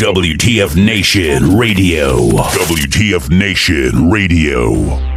WTF Nation Radio. WTF Nation Radio.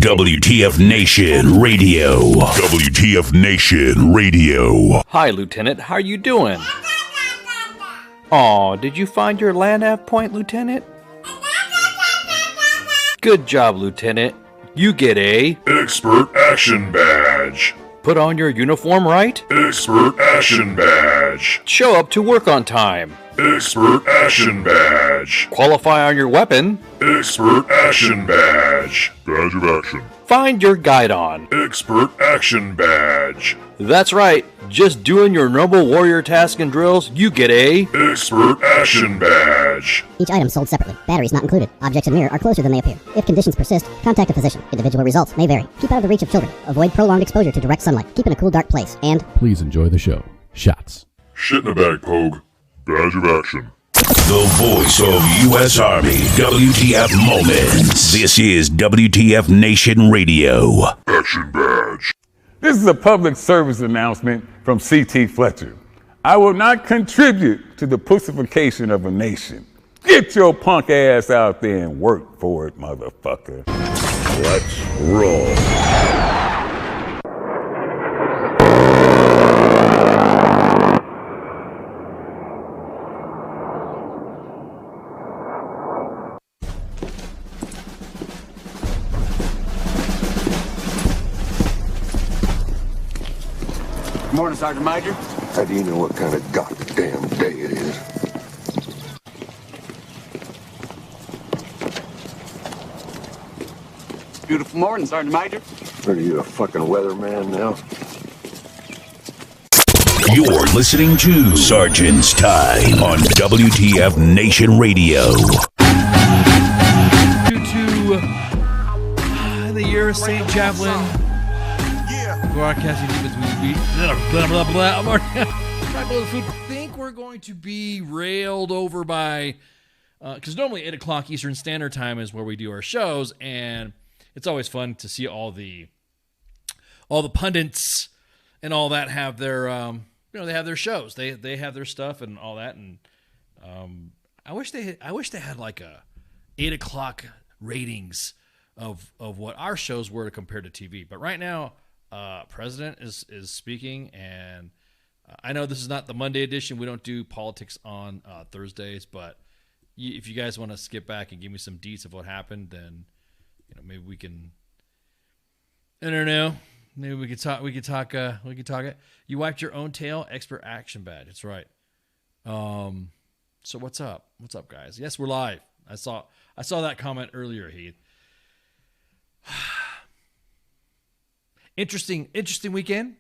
WTF Nation Radio. WTF Nation Radio. Hi, Lieutenant. How are you doing? Aw, did you find your land nav point, Lieutenant? Good job, Lieutenant. You get a Expert Action Badge. put on your uniform right, Expert Action Badge. show up to work on time, Expert Action Badge. qualify on your weapon, Expert Action Badge. Badge of Action. find your guide on. Expert Action Badge. That's right, just doing your normal warrior task and drills, you get a Expert Action Badge. Each item sold separately. Batteries not included. Objects in mirror are closer than they appear. If conditions persist, contact a physician. Individual results may vary. Keep out of the reach of children. Avoid prolonged exposure to direct sunlight. Keep in a cool, dark place. And Please enjoy the show. Shots. Shit in a bag, Pogue. Badge of Action. The voice of U.S. Army. WTF Moments. This is WTF Nation Radio. Action Badge. This is a public service announcement from C.T. Fletcher. I will not contribute to the pussification of a nation. Get your punk ass out there and work for it, motherfucker. Let's roll. Good morning, Sergeant Major. How do you know what kind of goddamn day it is? Beautiful morning, Sergeant Major. What are you, a fucking weatherman now? You're listening to Sergeant's Time on WTF Nation Radio. To the year of St. Javelin. Broadcasting between blah blah blah. I'm already I think we're going to be railed over by because normally 8 o'clock Eastern Standard Time is where we do our shows, and it's always fun to see all the pundits and all that have their they have their shows. They have their stuff and all that, and I wish they had like a 8 o'clock ratings of what our shows were compared to TV. But right now, President is speaking, and I know this is not the Monday edition. We don't do politics on Thursdays, but if you guys want to skip back and give me some deets of what happened, then maybe we can. I don't know. Maybe we could talk. We could talk it. You wiped your own tail. Expert Action Badge. That's right. So what's up? What's up, guys? Yes, we're live. I saw that comment earlier, Heath. Interesting weekend.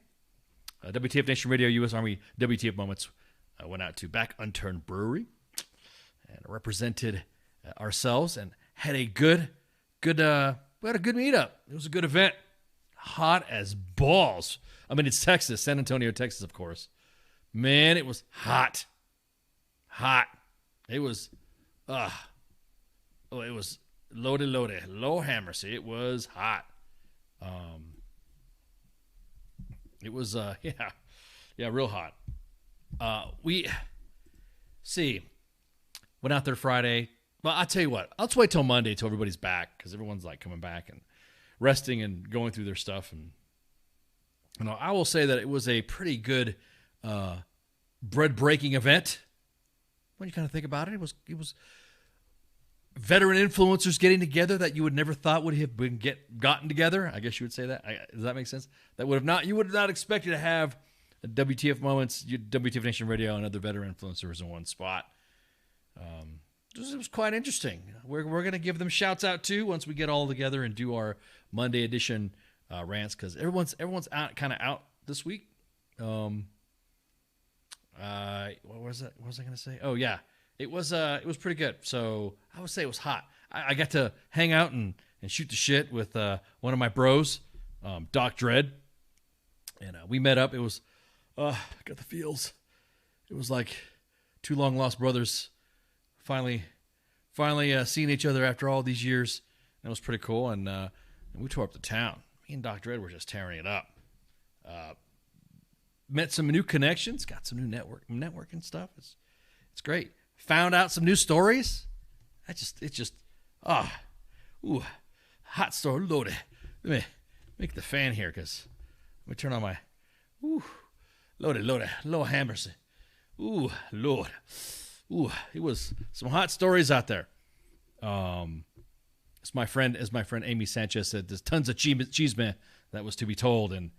WTF Nation Radio, U.S. Army, WTF Moments went out to Back Unturned Brewery and represented ourselves and had a good we had a good meetup. It was a good event. Hot as balls. I mean, it's Texas, San Antonio, Texas, of course. Man, it was hot. It was, it was loaded, low hammers. It was hot. It was, real hot. We went out there Friday. Well, I'll tell you what. Let's wait till Monday till everybody's back, because everyone's like coming back and resting and going through their stuff. And I will say that it was a pretty good bread-breaking event. When you kind of think about it, it was veteran influencers getting together that you would never thought would have gotten together. I guess you would say that. Does that make sense? You would have not expected to have a WTF Moments, WTF Nation Radio, and other veteran influencers in one spot. It was quite interesting. We're going to give them shouts out too once we get all together and do our Monday edition rants, because everyone's out this week. What was I going to say? Oh yeah, it was pretty good. So I would say it was hot. I got to hang out and shoot the shit with one of my bros, Doc Dredd, and we met up. It was got the feels. It was like two long lost brothers finally seeing each other after all these years. That was pretty cool, and we tore up the town. Me and Doc Dredd were just tearing it up. Met some new connections, got some new networking stuff. It's great. Found out some new stories. Hot story, Let me make the fan here, because let me turn on my, loaded, Lord have mercy. Ooh, Lord. Ooh, it was some hot stories out there. As my friend Amy Sanchez said, there's tons of cheese man that was to be told, and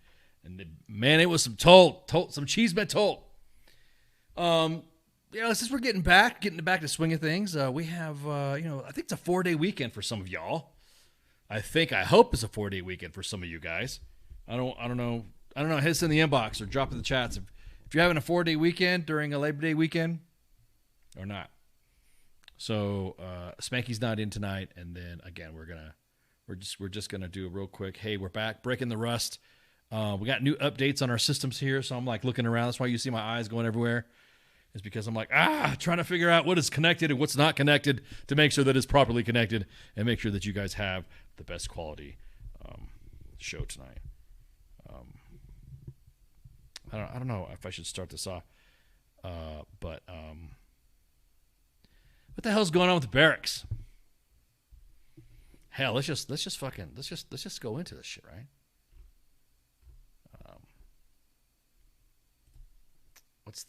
man, it was some some cheese man told. Since we're getting back to swing of things, we have I think it's a 4-day weekend for some of y'all. I hope it's a 4-day weekend for some of you guys. I don't know. Hit us in the inbox or drop in the chats if you're having a 4-day weekend during a Labor Day weekend or not. So Spanky's not in tonight, and then again we're just gonna do a real quick. Hey, we're back, breaking the rust. We got new updates on our systems here, so I'm like looking around. That's why you see my eyes going everywhere. Is because I'm like trying to figure out what is connected and what's not connected to make sure that it's properly connected and make sure that you guys have the best quality show tonight. I don't know if I should start this off, but what the hell's going on with the barracks? Hell, let's just go into this shit, right? What's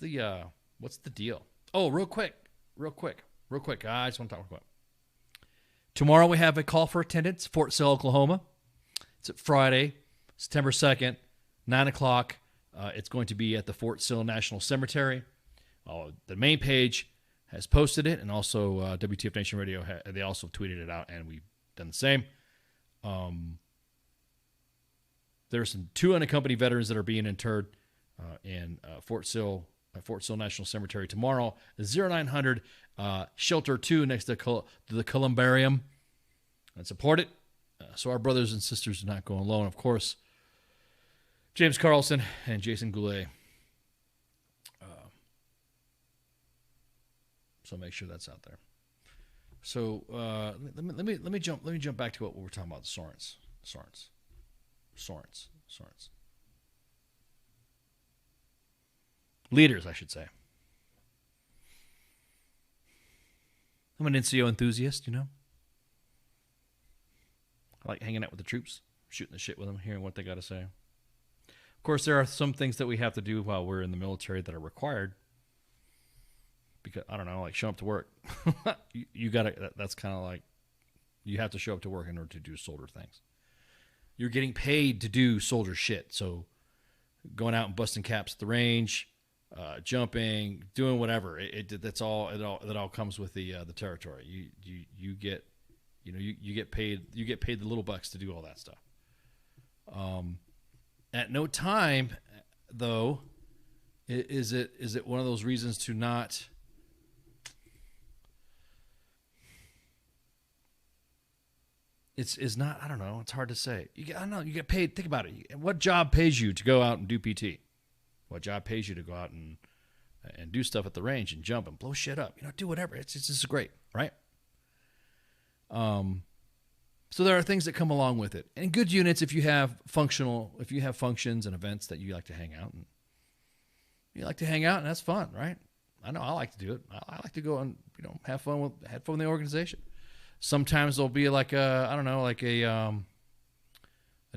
the deal? Oh, real quick. I just want to talk real quick. Tomorrow we have a call for attendance, Fort Sill, Oklahoma. It's at Friday, September 2nd, 9 o'clock. It's going to be at the Fort Sill National Cemetery. The main page has posted it, and also WTF Nation Radio, they also tweeted it out, and we've done the same. There are some 2 unaccompanied veterans that are being interred in Fort Sill National Cemetery tomorrow. 0900 Shelter 2 next to the Columbarium. And support it so our brothers and sisters do not go alone. Of course, James Carlson and Jason Goulet. So make sure that's out there. So let me jump back to what we were talking about. Sorens. Leaders, I should say. I'm an NCO enthusiast, I like hanging out with the troops, shooting the shit with them, hearing what they got to say. Of course, there are some things that we have to do while we're in the military that are required. Because, I don't know, like show up to work. you gotta, that's kind of like, you have to show up to work in order to do soldier things. You're getting paid to do soldier shit. So going out and busting caps at the range, jumping, doing whatever. That all comes with the territory. You get paid the little bucks to do all that stuff. At no time, though, is it one of those reasons to not? It's not. I don't know. It's hard to say. I don't know. You get paid. Think about it. What job pays you to go out and do PT? What job pays you to go out and do stuff at the range and jump and blow shit up? Do whatever. It's just great, right? So there are things that come along with it. And good units, if you have functions and events that you like to hang out, and that's fun, right? I know I like to do it. I like to go and have fun with the organization. Sometimes there'll be like a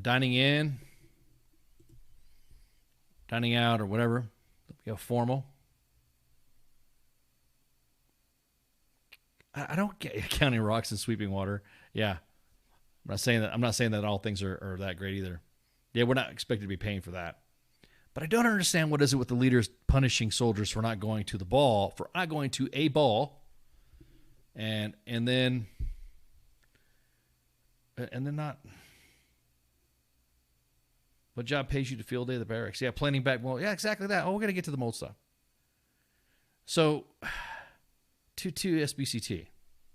dining in, dining out, or whatever. There'll be a formal. I don't get counting rocks and sweeping water. Yeah. I'm not saying that all things are that great either. Yeah, we're not expected to be paying for that. But I don't understand what is it with the leaders punishing soldiers for not going to a ball, and then not. What job pays you to field day at the barracks? Yeah, planning back. Well, yeah, exactly that. Oh, we're gonna get to the mold stuff. So, to SBCT,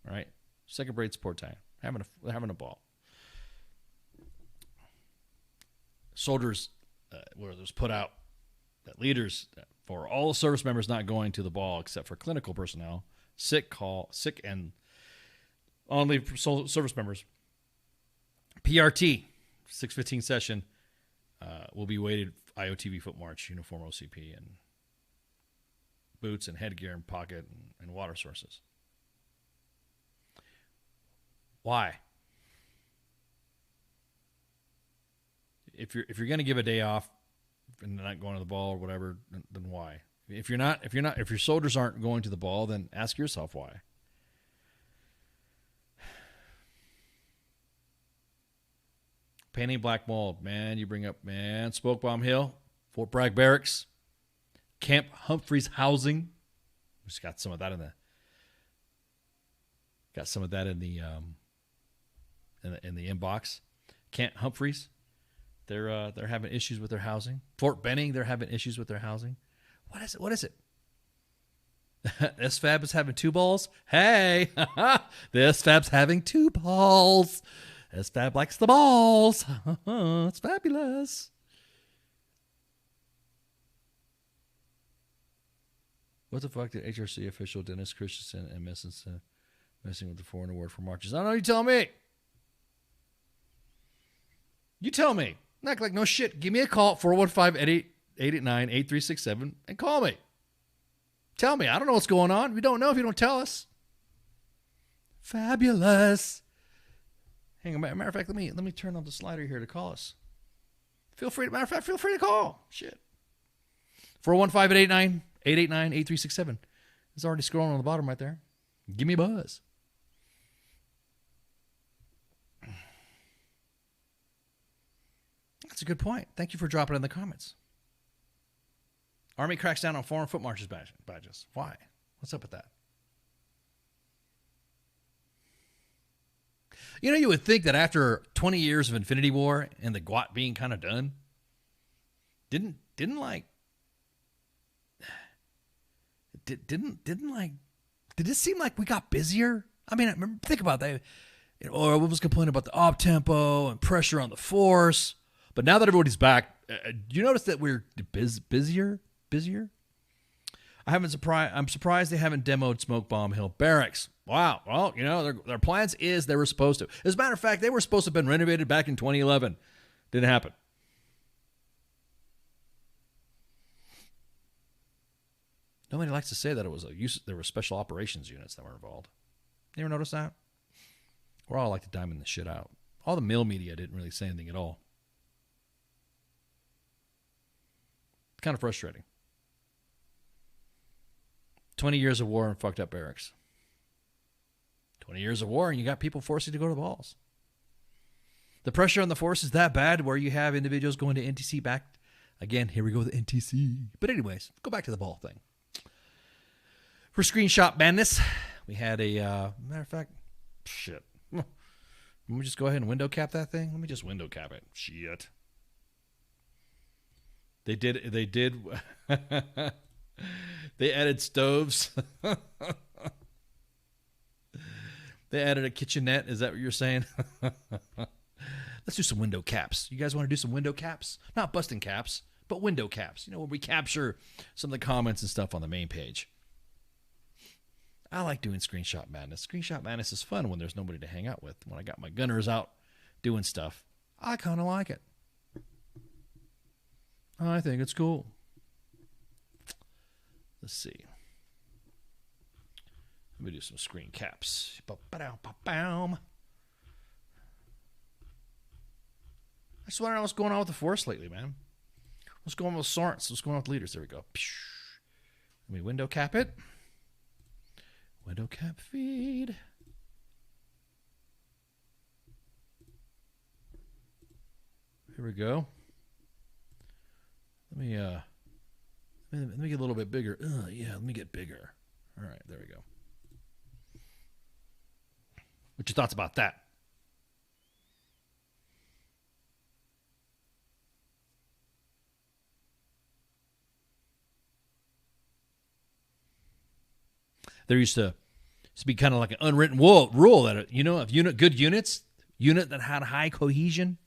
right? Second Brigade Support Time, having a ball. Soldiers where there's put out that leaders for all the service members not going to the ball except for clinical personnel, sick and on leave service members. PRT 6:15 session will be weighted IOTV foot march, uniform OCP, and boots and headgear and pocket and water sources. Why? if you're going to give a day off and not going to the ball or whatever, then why? If your soldiers aren't going to the ball, then ask yourself why. Painting black mold, man. You bring up, man. Smoke Bomb Hill, Fort Bragg Barracks, Camp Humphreys Housing. We just got some of that in the. Got some of that in the inbox. Camp Humphreys, they're having issues with their housing. Fort Benning, they're having issues with their housing. What is it? What is it? SFAB is having 2 balls. Hey, the SFAB's having 2 balls. SFAB likes the balls. It's fabulous. What the fuck did HRC official Dennis Christensen and messing with the foreign award for marches? I don't know. You tell me. You tell me. Not like no shit. Give me a call at 415-889-8367 and call me. Tell me. I don't know what's going on. We don't know if you don't tell us. Fabulous. Hang on. Matter of fact, let me turn on the slider here to call us. Feel free to call. Shit. 415-889-8367. It's already scrolling on the bottom right there. Give me a buzz. That's a good point. Thank you for dropping it in the comments. Army cracks down on foreign foot marches badges. Why? What's up with that? You know, you would think that after 20 years of Infinity War and the GWAT being kind of done, did it seem like we got busier? I mean, think about that. Or we was complaining about the op tempo and pressure on the force, but now that everybody's back, do you notice that we're busier? I'm surprised they haven't demoed Smoke Bomb Hill Barracks. Wow. Well, you know, their plans is they were supposed to. As a matter of fact, they were supposed to have been renovated back in 2011. Didn't happen. Nobody likes to say that there were special operations units that were involved. You ever notice that? We're all like to diamond the shit out. All the mill media didn't really say anything at all. It's kind of frustrating. 20 years of war and fucked up barracks. 20 years of war and you got people forcing to go to the balls. The pressure on the force is that bad where you have individuals going to NTC back. Again, here we go, the NTC. But anyways, go back to the ball thing. For Screenshot Madness, we had a, matter of fact, shit. Let me just go ahead and window cap that thing. Let me just window cap it. Shit. They did. They added stoves. They added a kitchenette. Is that what you're saying? Let's do some window caps. You guys want to do some window caps? Not busting caps, but window caps. You know, where we capture some of the comments and stuff on the main page. I like doing Screenshot Madness. Screenshot Madness is fun when there's nobody to hang out with. When I got my gunners out doing stuff, I kind of like it. I think it's cool. Let's see. Let me do some screen caps. I just want to know what's going on with the force lately, man. What's going on with sergeants? What's going on with leaders? There we go. Let me window cap it. Window cap feed. Here we go. Let me get a little bit bigger. Yeah, let me get bigger. All right, there we go. What's your thoughts about that? There used to be kind of like an unwritten rule that, you know, if good unit that had high cohesion,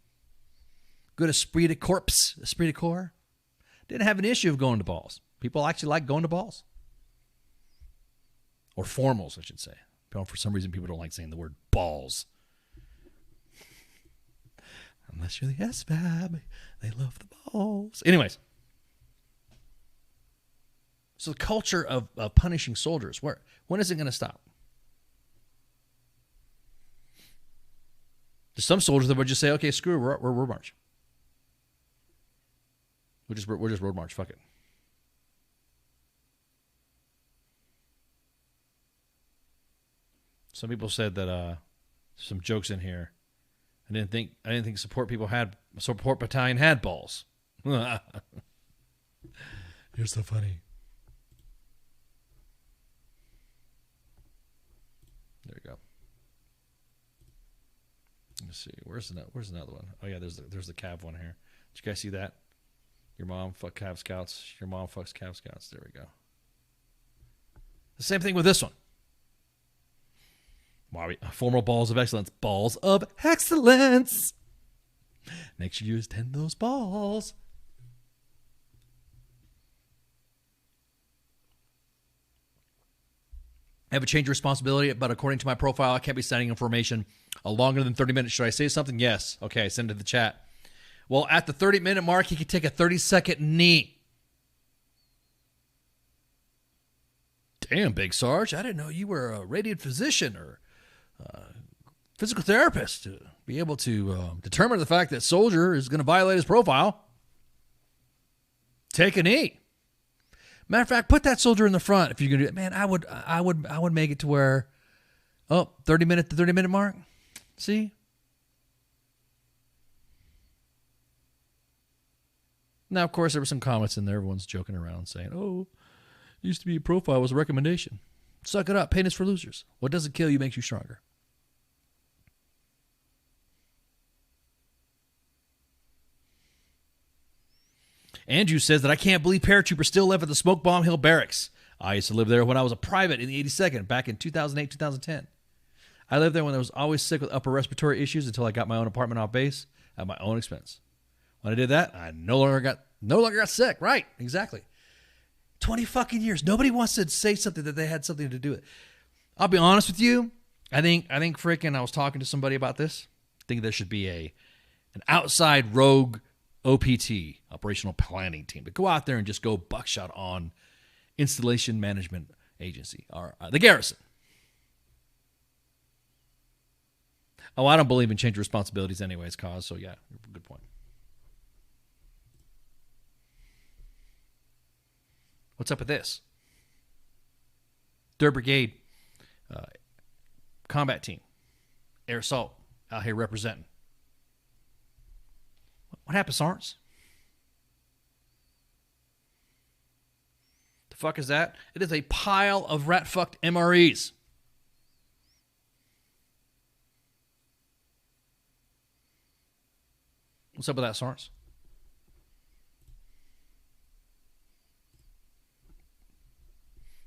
good esprit de corps, didn't have an issue of going to balls. People actually like going to balls. Or formals, I should say. For some reason, people don't like saying the word balls. Unless you're the SFAB, they love the balls. Anyways. So the culture of punishing soldiers, when is it going to stop? There's some soldiers that would just say, okay, screw it, we're marching. We'll just road march. Fuck it. Some people said that some jokes in here. I didn't think support battalion had balls. You're so funny. There you go. Let's see. Where's another one? Oh yeah, there's the Cav one here. Did you guys see that? Your mom fuck Cav Scouts. Your mom fucks Cav Scouts. There we go. The same thing with this one. Formal balls of excellence. Balls of excellence. Make sure you tend those balls. I have a change of responsibility, but according to my profile, I can't be sending information longer than 30 minutes. Should I say something? Yes. Okay, send it to the chat. Well, at the 30-minute mark, you can take a 30-second knee. Damn, Big Sarge, I didn't know you were a radiant physician or physical therapist to be able to determine the fact that soldier is going to violate his profile. Take a knee. Matter of fact, put that soldier in the front if you're going to do it. Man, I would make it to where, 30-minute mark. See? Now, of course, there were some comments in there. Everyone's joking around saying, it used to be a profile was a recommendation. Suck it up. Pain is for losers. What doesn't kill you makes you stronger. Andrew says that I can't believe paratroopers still live at the Smoke Bomb Hill Barracks. I used to live there when I was a private in the 82nd back in 2008, 2010. I lived there when I was always sick with upper respiratory issues until I got my own apartment off base at my own expense. When I did that, I no longer got sick. Right, exactly. 20 fucking years. Nobody wants to say something that they had something to do with it. I'll be honest with you. I think freaking I was talking to somebody about this. I think there should be an outside rogue OPT, operational planning team, to go out there and just go buckshot on Installation Management Agency, or the Garrison. Oh, I don't believe in change of responsibilities anyways, cause, so yeah, good point. What's up with this? 3rd Brigade Combat Team, Air Assault, out here representing. What happened, Sarnes? The fuck is that? It is a pile of rat-fucked MREs. What's up with that, Sarnes?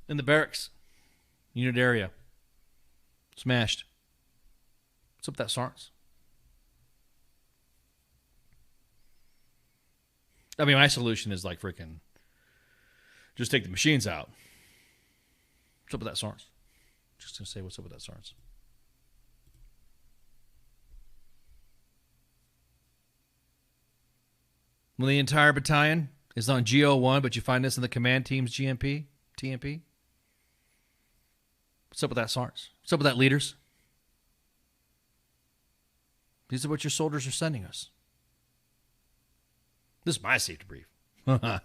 In the barracks. Unit area. Smashed. What's up with that, Sarnes? I mean, my solution is like freaking just take the machines out. What's up with that, Sarnes? Just going to say what's up with that, Sarnes. When the entire battalion is on GO1, but you find this in the command team's TMP? What's up with that, Sarnes? What's up with that, leaders? These are what your soldiers are sending us. This is my safety brief. There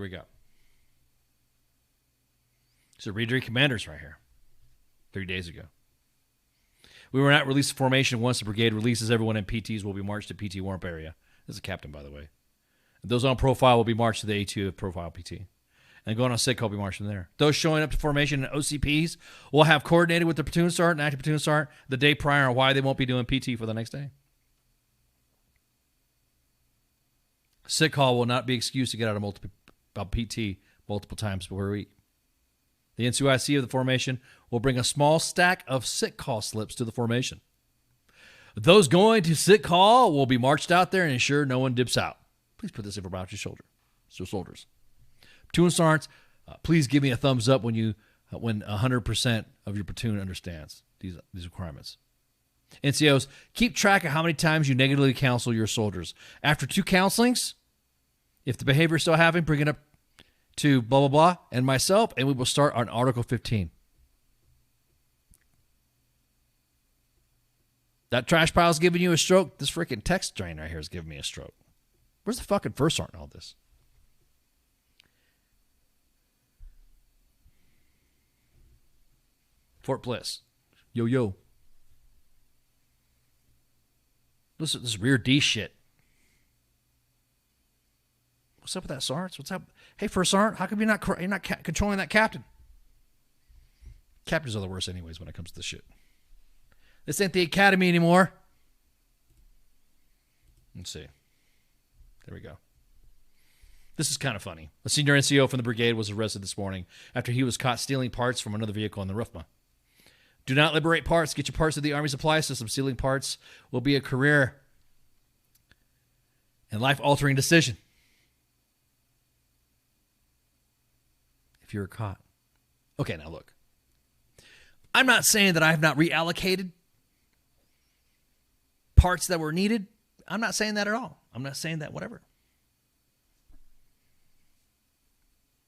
we go. So read your commanders right here. 3 days ago. We were not released formation. Once the brigade releases, everyone in PTs will be marched to PT warmp area. This is a captain, by the way. Those on profile will be marched to the A2 of profile PT. And going on sick call will be marched from there. Those showing up to formation in OCPs will have coordinated with the platoon sergeant and active platoon sergeant the day prior on why they won't be doing PT for the next day. Sick call will not be excused to get out of PT multiple times per week. The NCOIC of the formation will bring a small stack of sick call slips to the formation. Those going to sick call will be marched out there and ensure no one dips out. Please put this information on your soldiers. Platoon sergeants, please give me a thumbs up when 100% of your platoon understands these requirements. NCOs, keep track of how many times you negatively counsel your soldiers. After 2 counselings, If the behavior is still happening, bring it up to blah, blah, blah, and myself, and we will start on Article 15. That trash pile's giving you a stroke. This freaking text drain right here is giving me a stroke. Where's the fucking first art in all this? Fort Bliss. Yo, yo. Listen to this rear D shit. What's up with that, Sarge? What's up? Hey, First Sergeant, how come you're not controlling that captain? Captains are the worst anyways when it comes to this shit. This ain't the academy anymore. Let's see. There we go. This is kind of funny. A senior NCO from the brigade was arrested this morning after he was caught stealing parts from another vehicle in the Rufma. Do not liberate parts. Get your parts to the Army supply system. Stealing parts will be a career and life-altering decision if you're caught. Okay, now look. I'm not saying that I have not reallocated parts that were needed. I'm not saying that at all. I'm not saying that whatever.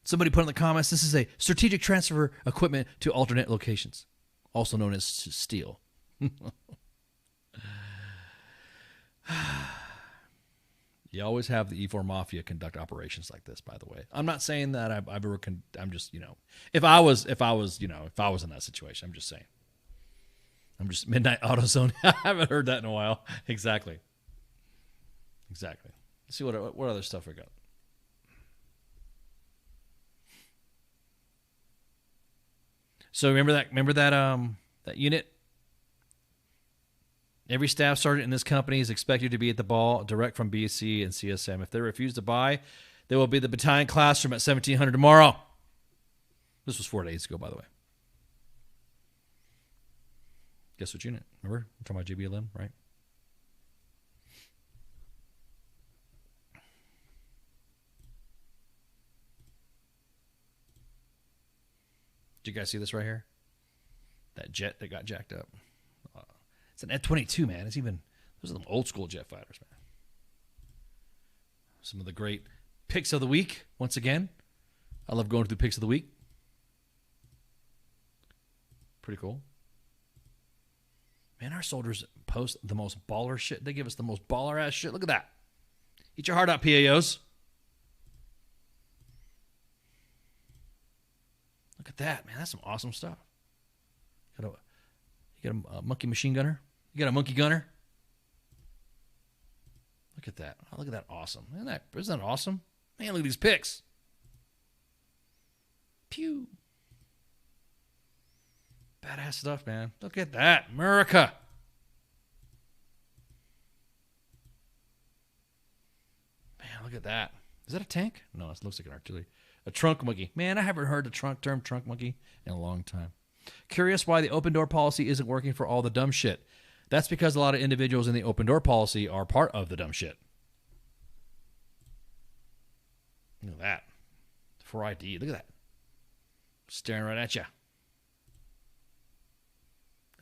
Somebody put in the comments, this is a strategic transfer equipment to alternate locations, also known as steel. You always have the E4 Mafia conduct operations like this, by the way. I'm not saying that I've ever, I'm just, if I was in that situation, I'm just saying. I'm just Midnight AutoZone. I haven't heard that in a while. Exactly. Let's see what other stuff we got. So remember that unit? Every staff sergeant in this company is expected to be at the ball direct from BC and CSM. If they refuse to buy, they will be at the battalion classroom at 1700 tomorrow. This was 4 days ago, by the way. Guess what unit? Remember? I'm talking about JBLM, right? Did you guys see this right here? That jet that got jacked up. It's an F-22, man. Those are the old school jet fighters, man. Some of the great picks of the week, once again. I love going through picks of the week. Pretty cool. Man, our soldiers post the most baller shit. They give us the most baller ass shit. Look at that. Eat your heart out, PAOs. Look at that, man. That's some awesome stuff. You got a monkey machine gunner? You got a monkey gunner? Look at that. Oh, look at that awesome. Isn't that awesome? Man, look at these pics. Pew. Badass stuff, man. Look at that. America. Man, look at that. Is that a tank? No, it looks like an artillery. A trunk monkey. Man, I haven't heard the term trunk monkey in a long time. Curious why the open door policy isn't working for all the dumb shit. That's because a lot of individuals in the open door policy are part of the dumb shit. Look at that. For ID. Look at that. Staring right at you.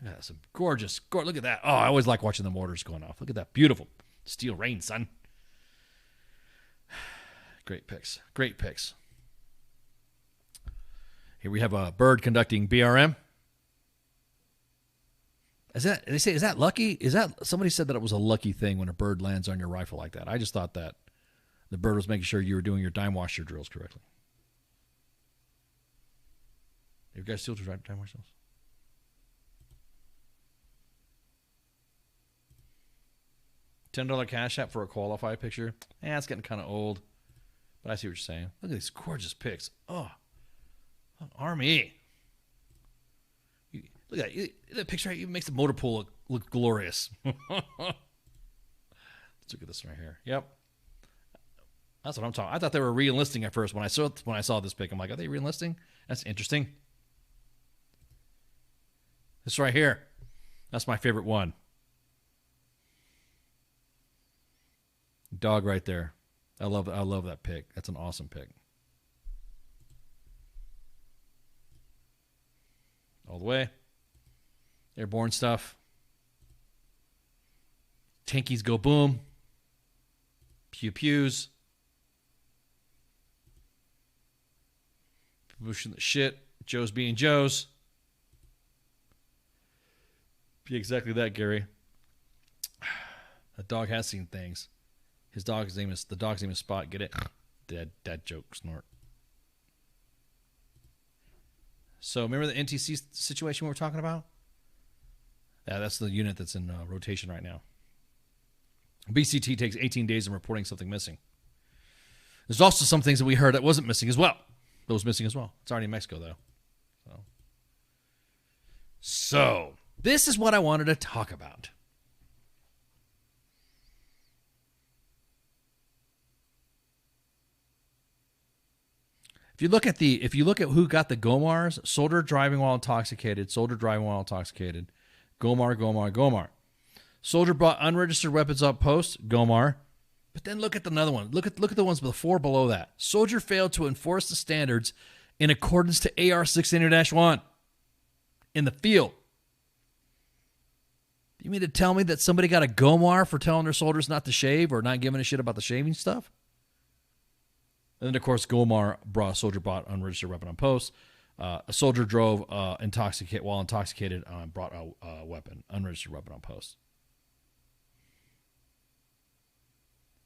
Look at that. Some gorgeous. Look at that. Oh, I always like watching the mortars going off. Look at that. Beautiful. Steel rain, son. Great picks. Great picks. Here we have a bird conducting BRM. Is that lucky? Somebody said that it was a lucky thing when a bird lands on your rifle like that. I just thought that the bird was making sure you were doing your dime washer drills correctly. You guys still try dime wash drills? $10 cash app for a qualified picture. It's getting kind of old, but I see what you're saying. Look at these gorgeous pics. Oh, Army. Look at that picture. It makes the motor pool look glorious. Let's look at this right here. Yep, that's what I'm talking. I thought they were re-enlisting at first when I saw this pic. I'm like, are they re-enlisting? That's interesting. This right here. That's my favorite one. Dog right there. I love that pic. That's an awesome pic. All the way. Airborne stuff. Tankies go boom. Pew pews. Pushing the shit. Joe's being Joe's. Be exactly that, Gary. That dog has seen things. The dog's name is Spot. Get it? Dad joke snort. So remember the NTC situation we were talking about? Yeah, that's the unit that's in rotation right now. BCT takes 18 days in reporting something missing. There's also some things that we heard that wasn't missing as well. That was missing as well. It's already in Mexico, though. So this is what I wanted to talk about. If you look at who got the Gomars, soldier driving while intoxicated, Gomar. Soldier brought unregistered weapons up post, Gomar. But then look at another one. Look at the ones before below that. Soldier failed to enforce the standards in accordance to AR 600-1 in the field. You mean to tell me that somebody got a Gomar for telling their soldiers not to shave or not giving a shit about the shaving stuff? And then, of course, Gomar soldier brought unregistered weapon on post. A soldier drove while intoxicated, brought a weapon, unregistered weapon on post.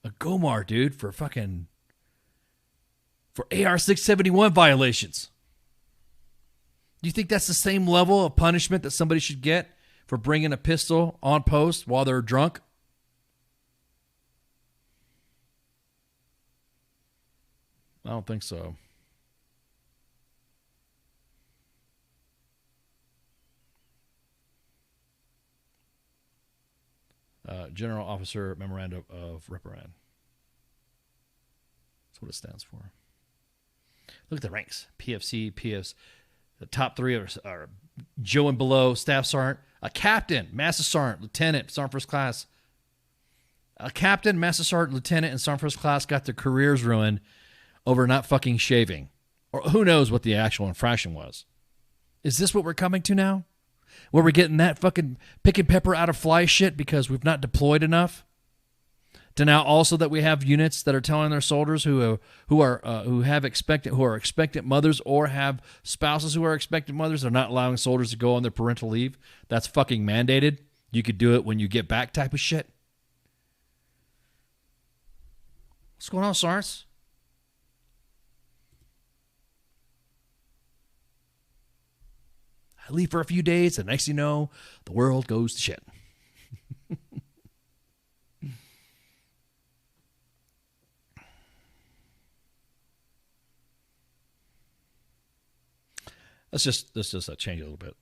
A Gomar, dude, for AR 671 violations. Do you think that's the same level of punishment that somebody should get for bringing a pistol on post while they're drunk? I don't think so. General Officer Memorandum of Reprimand. That's what it stands for. Look at the ranks. PFC, PFs. The top three are Joe and below, Staff Sergeant, a Captain, Master Sergeant, Lieutenant, Sergeant First Class. A Captain, Master Sergeant, Lieutenant, and Sergeant First Class got their careers ruined over not fucking shaving. Or who knows what the actual infraction was. Is this what we're coming to now? Where we're getting that fucking pick and pepper out of fly shit because we've not deployed enough? To now also that we have units that are telling their soldiers who are expectant mothers or have spouses who are expectant mothers, they're not allowing soldiers to go on their parental leave. That's fucking mandated. You could do it when you get back type of shit. What's going on, Sarge? I leave for a few days, and next thing you know, the world goes to shit. Let's just change it a little bit.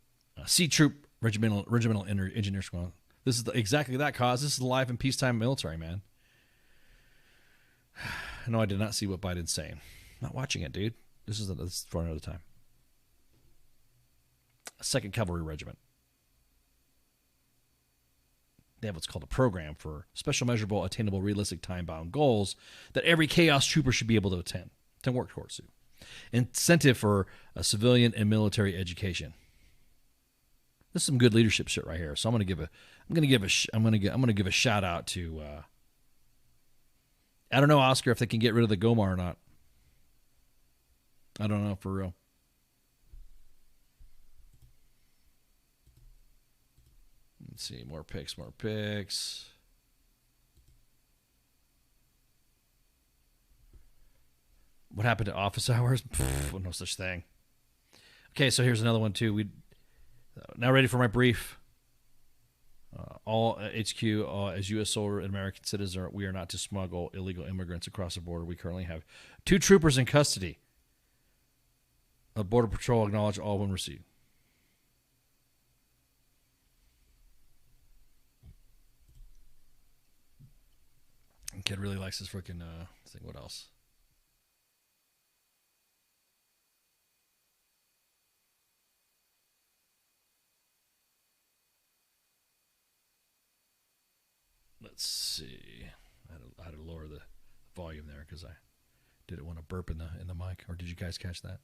C Troop Regimental Engineer Squad. This is exactly that cause. This is the life and peacetime military, man. No, I did not see what Biden's saying. Not watching it, dude. This is for another time. 2nd Cavalry Regiment. They have what's called a program for special, measurable, attainable, realistic, time-bound goals that every chaos trooper should be able to attend to work towards. Incentive for civilian and military education. This is some good leadership shit right here. So I'm going to give a shout out to. I don't know, Oscar, if they can get rid of the Gomar or not. I don't know, for real. Let's see, more picks. What happened to office hours? No such thing. Okay, so here's another one too. Now ready for my brief. All HQ, as U.S. soldier and American citizens, we are not to smuggle illegal immigrants across the border. We currently have 2 troopers in custody. Border Patrol acknowledge all when received. Kid really likes his freaking thing. What else? Let's see. I had to lower the volume there because I didn't want to burp in the mic. Or did you guys catch that?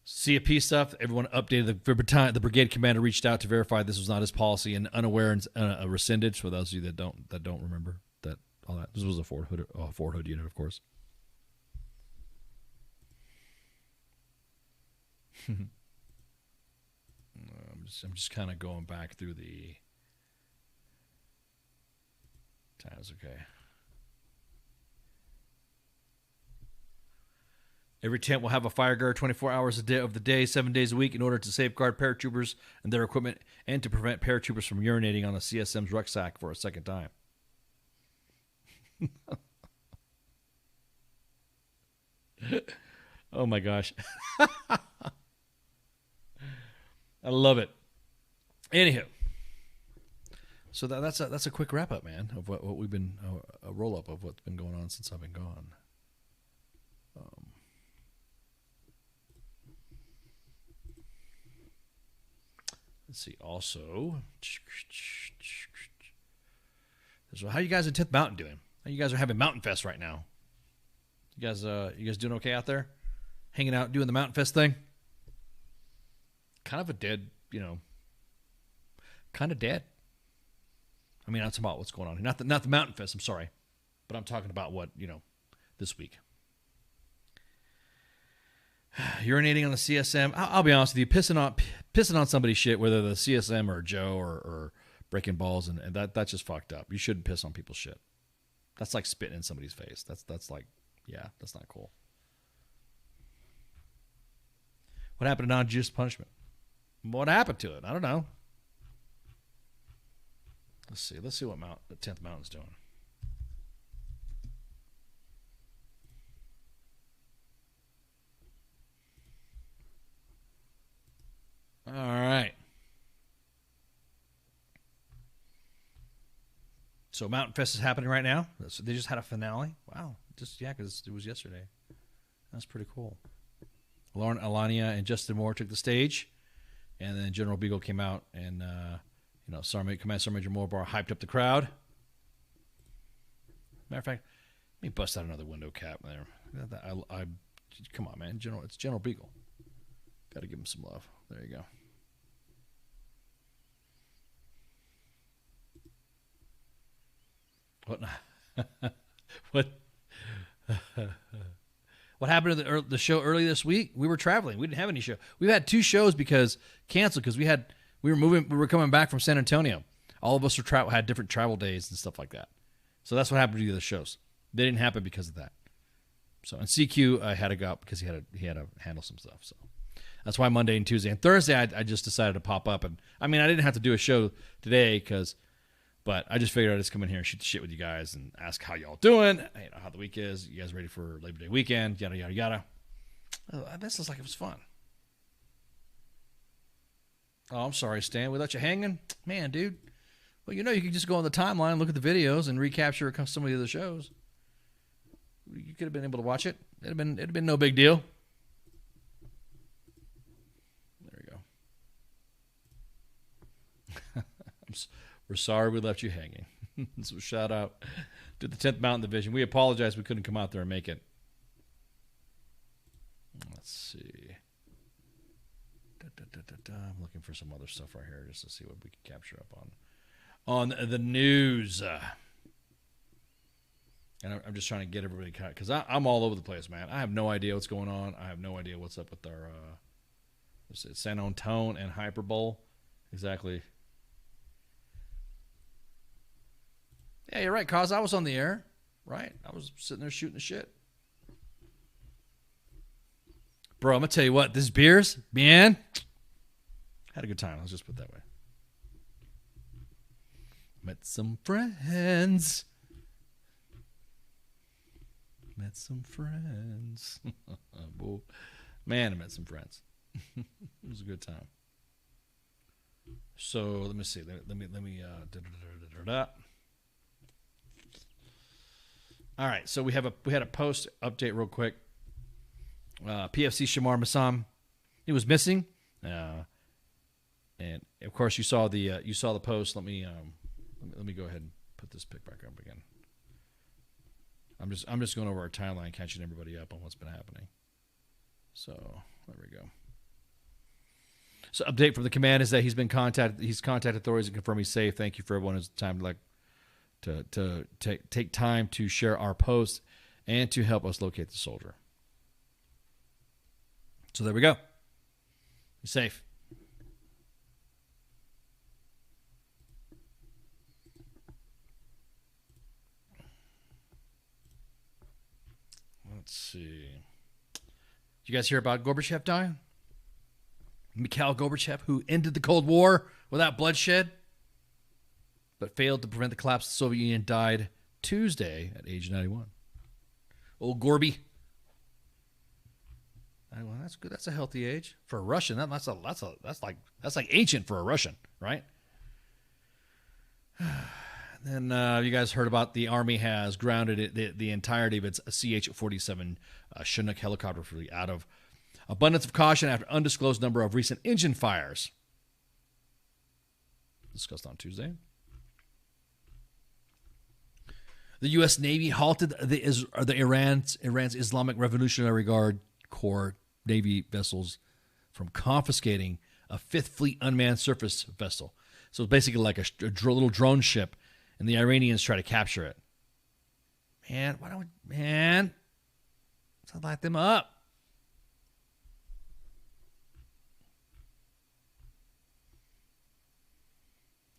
CFP stuff. Everyone updated the brigade commander reached out to verify this was not his policy and unaware and rescinded. For those of you that don't remember that all that. This was a Fort Hood unit, of course. I'm just kind of going back through the times. Okay. Every tent will have a fire guard 24 hours a day of the day, 7 days a week, in order to safeguard paratroopers and their equipment, and to prevent paratroopers from urinating on the CSM's rucksack for a second time. Oh my gosh. I love it. Anywho, so that's a quick wrap up, man, of what we've been a roll up of what's been going on since I've been gone. Let's see. Also, so how you guys in 10th Mountain doing? How you guys are having Mountain Fest right now? You guys doing okay out there? Hanging out, doing the Mountain Fest thing? Kind of a dead, kind of dead. I mean, I'm talking about what's going on here. Not the Mountain Fest, I'm sorry. But I'm talking about what, this week. Urinating on the CSM. I'll be honest with you, pissing on somebody's shit, whether the CSM or Joe or breaking balls, and that's just fucked up. You shouldn't piss on people's shit. That's like spitting in somebody's face. That's like, yeah, that's not cool. What happened to non-just punishment? What happened to it? I don't know. Let's see what the 10th Mountain's doing. All right. So Mountain Fest is happening right now. So they just had a finale. Wow. Because it was yesterday. That's pretty cool. Lauren Alania and Justin Moore took the stage, and then General Beagle came out, and Command Sergeant Major Moore hyped up the crowd. Matter of fact, let me bust out another window cap there. Come on, man. It's General Beagle. Got to give him some love. There you go. What happened to the show early this week? We were traveling. We didn't have any show. We've had 2 shows canceled because we were coming back from San Antonio. All of us had different travel days and stuff like that. So that's what happened to the other shows. They didn't happen because of that. So and CQ had to go out because he had to handle some stuff. So that's why Monday and Tuesday and Thursday I just decided to pop up, and I mean I didn't have to do a show today but I just figured I'd just come in here and shoot the shit with you guys and ask how y'all doing, how the week is, you guys ready for Labor Day weekend, yada, yada, yada. This looks like it was fun. Oh, I'm sorry, Stan. We let you hanging? Man, dude. Well, you can just go on the timeline, look at the videos, and recapture some of the other shows. You could have been able to watch it. It'd have been no big deal. There we go. We're sorry we left you hanging. So shout out to the 10th Mountain Division. We apologize we couldn't come out there and make it. Let's see. I'm looking for some other stuff right here just to see what we can capture up on the news. And I'm just trying to get everybody caught because I'm all over the place, man. I have no idea what's going on. I have no idea what's up with our San Antone and Hyperbole. Exactly. Yeah, you're right, cause I was on the air, right? I was sitting there shooting the shit. Bro, I'm going to tell you what, this beers, man, had a good time. Let's just put it that way. Met some friends. Man, I met some friends. It was a good time. So let me see. Let me. All right. So we had a post update real quick. PFC Shamar Massam, he was missing, and of course you saw the post. Let me go ahead and put this pic back up again. I'm just going over our timeline, catching everybody up on what's been happening. So there we go. So update from the command is that he's been contacted. He's contacted authorities and confirmed he's safe. Thank you for everyone who's time to take time to share our post and to help us locate the soldier. So there we go. Be safe. Let's see. Did you guys hear about Gorbachev dying? Mikhail Gorbachev, who ended the Cold War without bloodshed, but failed to prevent the collapse of the Soviet Union, died Tuesday at age 91. Old Gorby. Well, that's good. That's a healthy age for a Russian. That's like ancient for a Russian, right? Then you guys heard about the Army has grounded the entirety of its CH-47 Chinook helicopter fleet out of abundance of caution after undisclosed number of recent engine fires. Discussed on Tuesday. The U.S. Navy halted Iran's Islamic Revolutionary Guard Corps Navy vessels from confiscating a Fifth Fleet unmanned surface vessel. So it's basically like a little drone ship, and the Iranians try to capture it. Man, why don't we, let's light them up.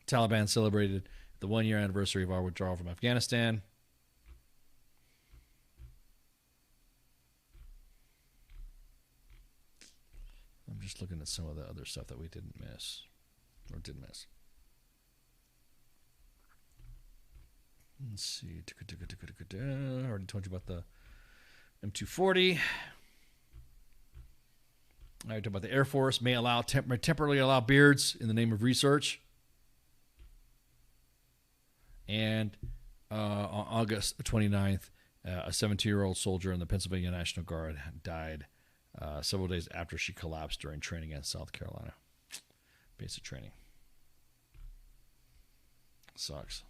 Taliban celebrated the 1-year anniversary of our withdrawal from Afghanistan. I'm just looking at some of the other stuff that we didn't miss. Or did miss. Let's see. I already told you about the M240. I already talked about the Air Force may allow temporarily allow beards in the name of research. And on August 29th, a 17-year-old soldier in the Pennsylvania National Guard died several days after she collapsed during training in South Carolina. Basic training. Sucks.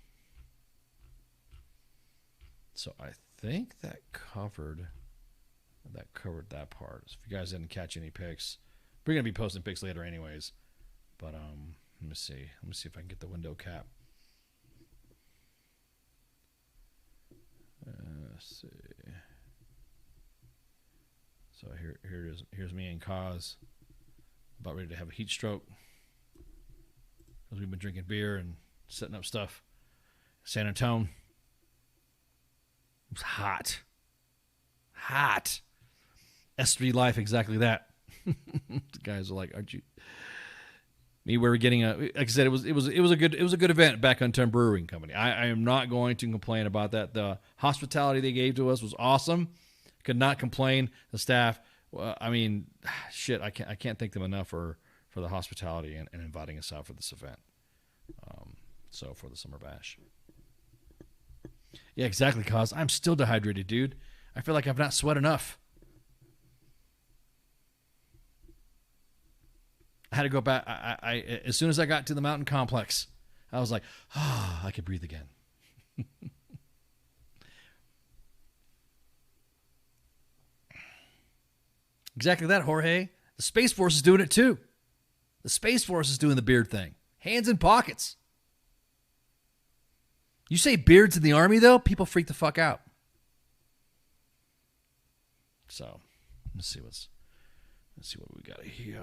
So I think that covered that part. So if you guys didn't catch any pics, we're gonna be posting pics later anyways. But let me see. Let me see if I can get the window cap. Let's see. So here it is. Here's me and Kaz about ready to have a heat stroke because we've been drinking beer and setting up stuff. San Antonio. It was hot. S3 life, exactly that. The guys are like, "Aren't you?" We were getting like I said, it was a good event back on 10 Brewing Company. I am not going to complain about that. The hospitality they gave to us was awesome. Could not complain. The staff, I mean, shit, I can't thank them enough for the hospitality and inviting us out for this event. So for the Summer Bash. Yeah, exactly, cause I'm still dehydrated, dude. I feel like I've not sweat enough. I had to go back. I as soon as I got to the mountain complex, I was like, I could breathe again. Exactly that, Jorge. The Space Force is doing it too. The Space Force is doing the beard thing. Hands in pockets. You say beards in the Army, though, people freak the fuck out. So, let's see what we got here.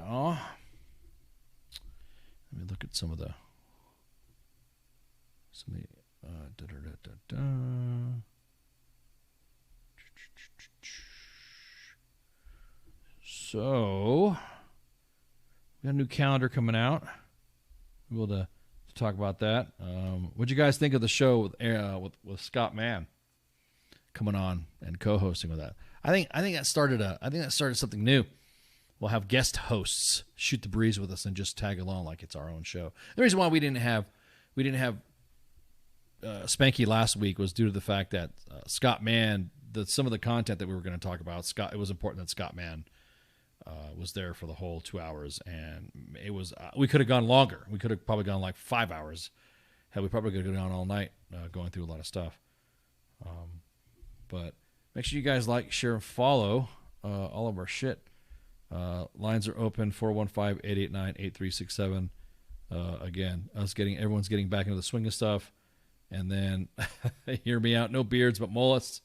Let me look at some of the So, we got a new calendar coming out. We'll to talk about that. What'd you guys think of the show with Scott Mann coming on and co-hosting with that? I think that started something new. We'll have guest hosts shoot the breeze with us and just tag along like it's our own show. The reason why we didn't have Spanky last week was due to the fact that Scott Mann, some of the content that we were going to talk about, it was important that Scott Mann was there for the whole 2 hours, and it was we could have gone longer. We could have probably gone like 5 hours. Hell, we probably could have gone all night going through a lot of stuff. But make sure you guys like, share, and follow all of our shit. Lines are open 415-889-8367. Again, everyone's getting back into the swing of stuff. And then hear me out, no beards but mullets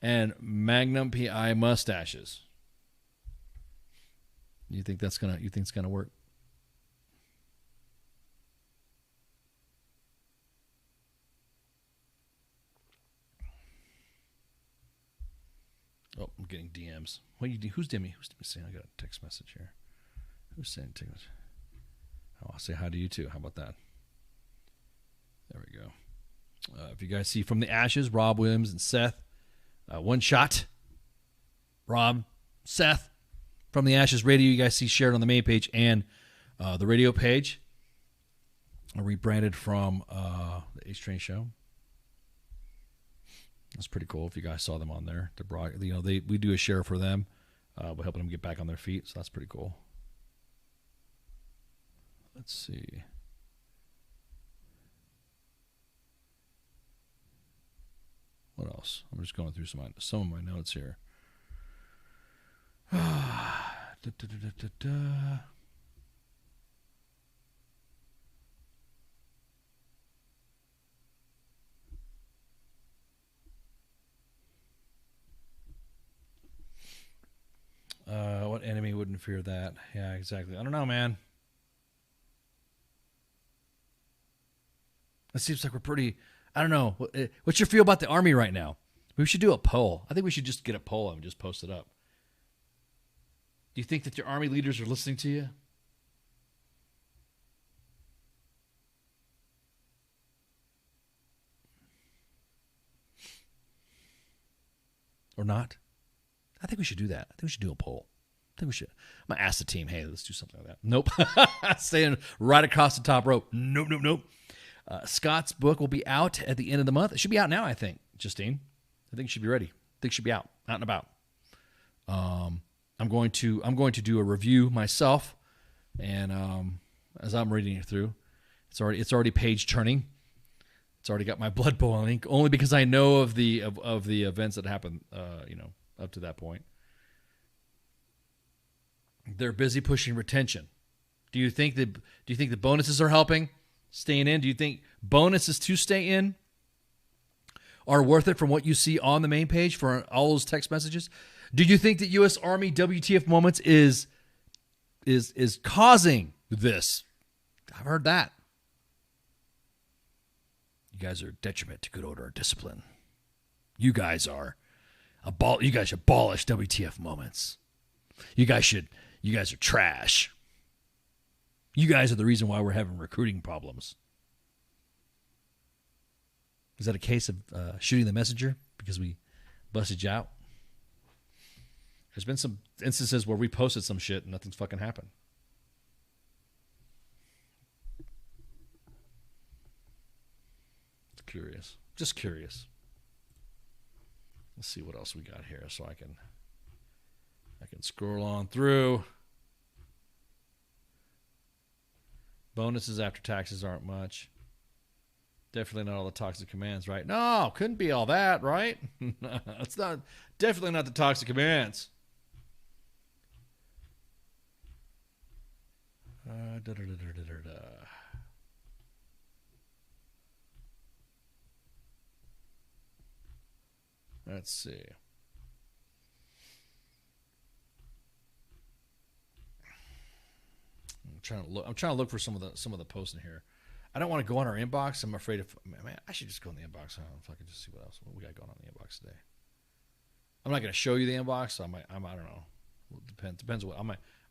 and Magnum PI mustaches. You think it's gonna work? Oh, I'm getting DMs. What you do? Who's DMing? Who's saying? I got a text message here. Who's saying text message? Oh, I'll say hi to you too. How about that? There we go. If you guys see From the Ashes, Rob Williams and Seth, one shot. Rob, Seth, From the Ashes Radio. You guys see shared on the main page and the radio page. Rebranded from the H Train Show. That's pretty cool. If you guys saw them on there, we do a share for them. We're helping them get back on their feet, so that's pretty cool. Let's see. What else? I'm just going through some of my notes here. What enemy wouldn't fear that? Yeah, exactly. I don't know, man. It seems like we're pretty... I don't know. What's your feel about the Army right now? We should do a poll. I think we should just get a poll and just post it up. Do you think that your Army leaders are listening to you? Or not? I think we should do that. I think we should do a poll. I think we should. I'm going to ask the team, hey, let's do something like that. Nope. Staying right across the top rope. Nope. Scott's book will be out at the end of the month. It should be out now, I think, Justine. I think it should be ready. I think it should be out and about. I'm going to do a review myself, and as I'm reading it through, it's already page turning. It's already got my blood boiling, only because I know of the events that happened, up to that point. They're busy pushing retention. Do you think the bonuses are helping staying in? Do you think bonuses to stay in are worth it from what you see on the main page for all those text messages? Do you think that U.S. Army WTF Moments is causing this? I've heard that. You guys are a detriment to good order and discipline. You guys should abolish WTF Moments. You guys are trash. You guys are the reason why we're having recruiting problems. Is that a case of shooting the messenger because we busted you out? There's been some instances where we posted some shit and nothing's fucking happened. Curious. Just curious. Let's see what else we got here so I can scroll on through. Bonuses after taxes aren't much. Definitely not all the toxic commands, right? No, couldn't be all that, right? It's not. Definitely not the toxic commands. Let's see. I'm trying to look for some of the posts in here. I don't want to go on our inbox. I'm afraid I should just go in the inbox. I don't know if I can just see what we got going on in the inbox today. I'm not going to show you the inbox. So I don't know. It depends what I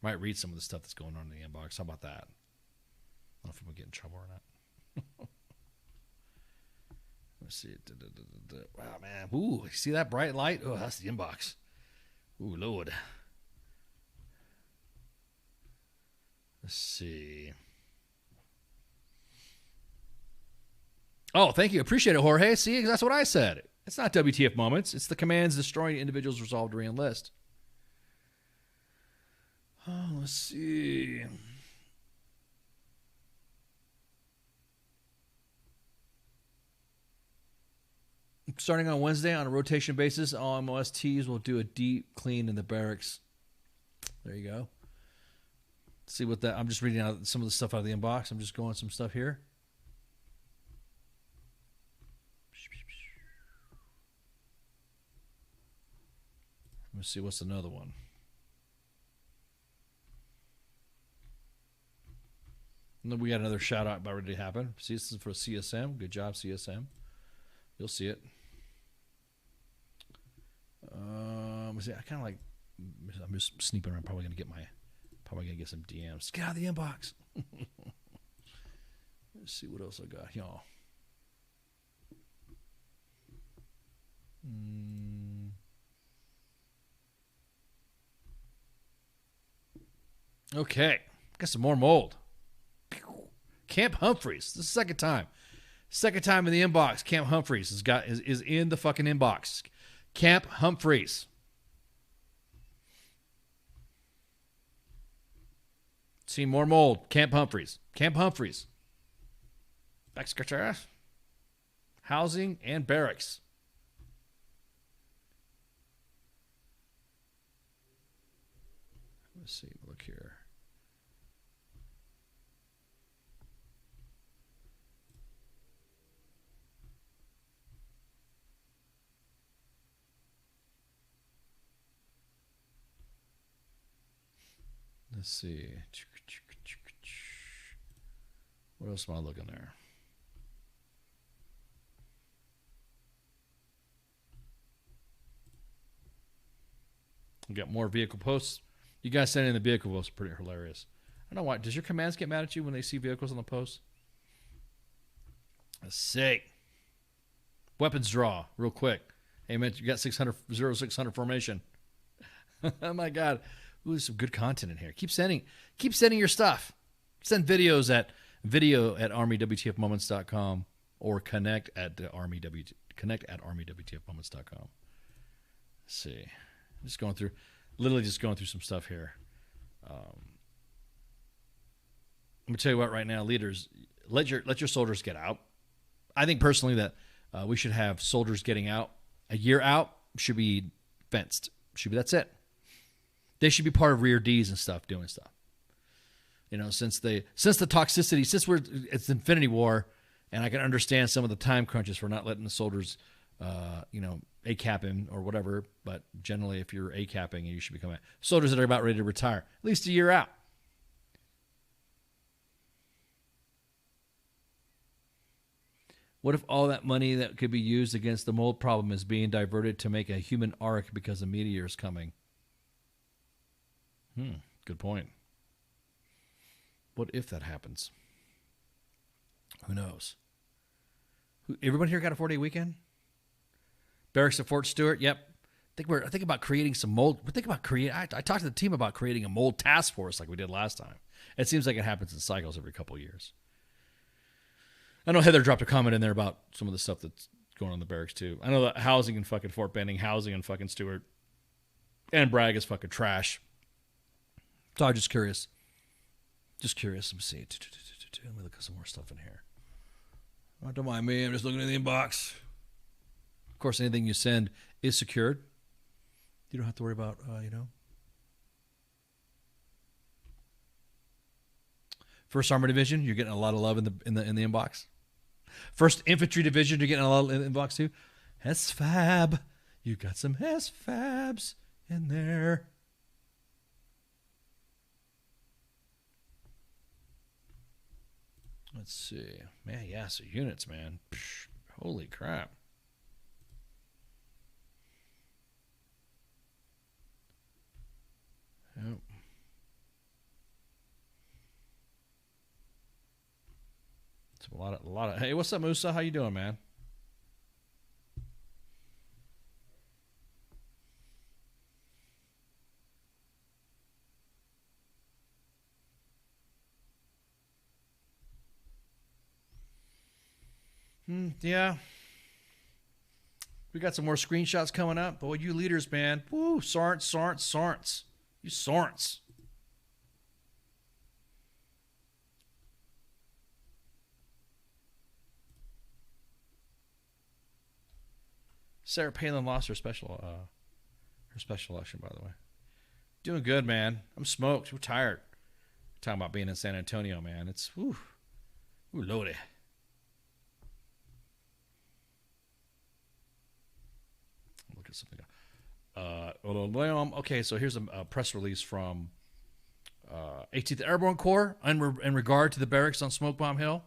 might read some of the stuff that's going on in the inbox. How about that? I don't know if I'm gonna get in trouble or not. Let's see. Wow, man. Ooh, you see that bright light? Oh, that's the inbox. Ooh, Lord. Let's see. Oh, thank you. Appreciate it, Jorge. See, that's what I said. It's not WTF Moments. It's the commands destroying individuals' resolve to re-enlist. Oh, let's see. Starting on Wednesday on a rotation basis, all MOSTs will do a deep clean in the barracks. There you go. See what that... I'm just reading out some of the stuff out of the inbox. I'm just going some stuff here. Let me see what's another one. And then we got another shout out about ready to happen. See, this is for CSM. Good job, CSM. You'll see it. See, I kind of like. I'm just sneaking around. Probably gonna get some DMs. Get out of the inbox. Let's see what else I got, y'all. Okay, got some more mold. Camp Humphreys. This is the second time. Second time in the inbox. Camp Humphreys is in the fucking inbox. Camp Humphreys. See more mold. Camp Humphreys. Camp Humphreys. Backscratcher. Housing and barracks. Let's see. Look here. Let's see. What else am I looking there? We got more vehicle posts. You guys sending the vehicle posts are pretty hilarious. I don't know why. Does your commands get mad at you when they see vehicles on the post? Let's see. Weapons draw, real quick. Hey, man, you got 0600 formation. Oh, my God. Ooh, there's some good content in here. Keep sending your stuff. Send videos at armywtfmoments.com or connect at armywtfmoments.com. Let's see. Literally just going through some stuff here. I'm gonna tell you what right now, leaders, let your soldiers get out. I think personally that we should have soldiers getting out. A year out should be fenced. That's it. They should be part of rear Ds and stuff, doing stuff. You know, since the toxicity, it's Infinity War, and I can understand some of the time crunches for not letting the soldiers, ACAPing or whatever. But generally, if you're ACAPing, you should become soldiers that are about ready to retire, at least a year out. What if all that money that could be used against the mold problem is being diverted to make a human ark because a meteor is coming? Good point. What if that happens? Who knows? Everybody here got a 4-day weekend? Barracks at Fort Stewart? Yep. I think about creating some mold. I talked to the team about creating a mold task force like we did last time. It seems like it happens in cycles every couple of years. I know Heather dropped a comment in there about some of the stuff that's going on in the barracks too. I know that housing in fucking Fort Benning, housing in fucking Stewart, and Bragg is fucking trash. So I'm just curious. Let me see. Let me look at some more stuff in here. Oh, don't mind me. I'm just looking at the inbox. Of course, anything you send is secured. You don't have to worry about, First Armor Division, you're getting a lot of love in the inbox. First Infantry Division, you're getting a lot in the inbox too. SFAB. You got some SFABs in there. Let's see. Man, yeah, so units, man. Psh, holy crap. Yep. It's a lot of. Hey, what's up, Musa? How you doing, man? Yeah. We got some more screenshots coming up. Boy, you leaders, man. Woo, Sarns. You Sarns. Sarah Palin lost her special election, by the way. Doing good, man. I'm smoked. We're tired. Talking about being in San Antonio, man. It's ooh lordy. Look at something. Okay, so here's a press release from 18th Airborne Corps, in regard to the barracks on Smoke Bomb Hill,